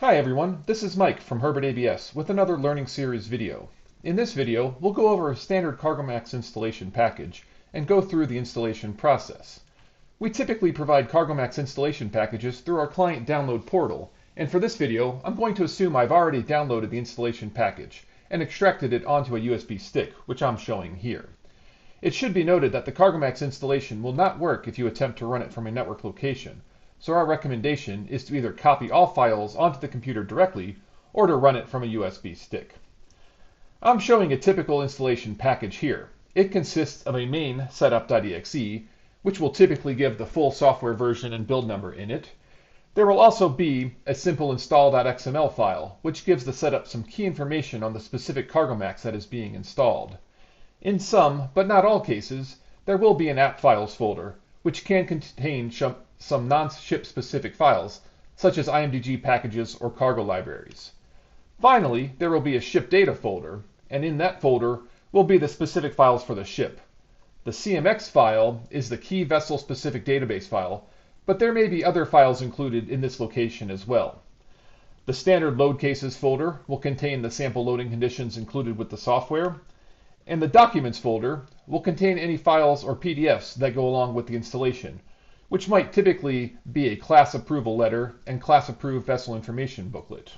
Hi everyone, this is Mike from Herbert-ABS with another Learning Series video. In this video, we'll go over a standard CargoMax installation package and go through the installation process. We typically provide CargoMax installation packages through our client download portal, and for this video, I'm going to assume I've already downloaded the installation package and extracted it onto a USB stick, which I'm showing here. It should be noted that the CargoMax installation will not work if you attempt to run it from a network location. So our recommendation is to either copy all files onto the computer directly or to run it from a USB stick. I'm showing a typical installation package here. It consists of a main setup.exe, which will typically give the full software version and build number in it. There will also be a simple install.xml file, which gives the setup some key information on the specific CargoMax that is being installed. In some, but not all cases, there will be an app files folder, which can contain some non-ship specific files, such as IMDG packages or cargo libraries. Finally, there will be a ship data folder, and in that folder will be the specific files for the ship. The CMX file is the key vessel specific database file, but there may be other files included in this location as well. The standard load cases folder will contain the sample loading conditions included with the software, and the documents folder will contain any files or PDFs that go along with the installation, which might typically be a class approval letter and class approved vessel information booklet.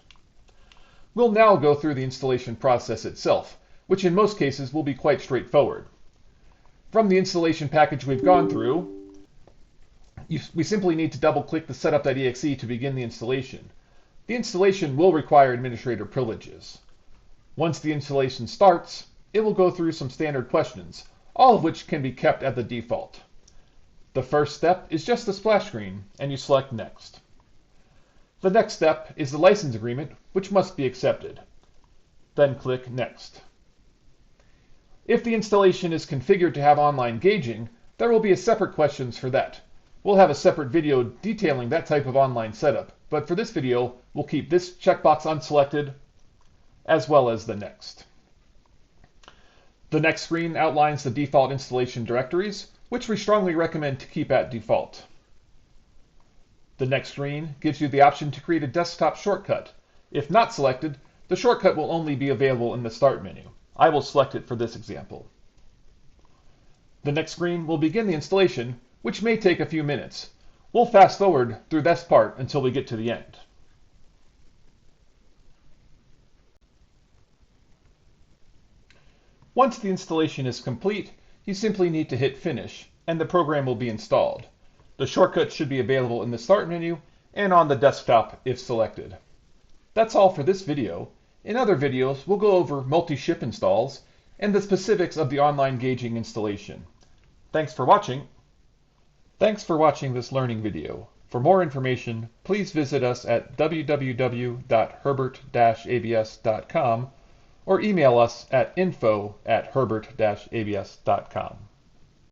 We'll now go through the installation process itself, which in most cases will be quite straightforward. From the installation package we've gone through, we simply need to double-click the setup.exe to begin the installation. The installation will require administrator privileges. Once the installation starts, it will go through some standard questions, all of which can be kept at the default. The first step is just the splash screen, and you select Next. The next step is the license agreement, which must be accepted. Then click Next. If the installation is configured to have online gauging, there will be a separate questions for that. We'll have a separate video detailing that type of online setup, but for this video, we'll keep this checkbox unselected, as well as the Next. The next screen outlines the default installation directories, which we strongly recommend to keep at default. The next screen gives you the option to create a desktop shortcut. If not selected, the shortcut will only be available in the Start menu. I will select it for this example. The next screen will begin the installation, which may take a few minutes. We'll fast forward through this part until we get to the end. Once the installation is complete, you simply need to hit Finish, and the program will be installed. The shortcut should be available in the Start menu and on the desktop if selected. That's all for this video. In other videos, we'll go over multi-ship installs and the specifics of the online gauging installation. Thanks for watching. Thanks for watching this learning video. For more information, please visit us at www.herbert-abs.com or email us at info@herbert-abs.com.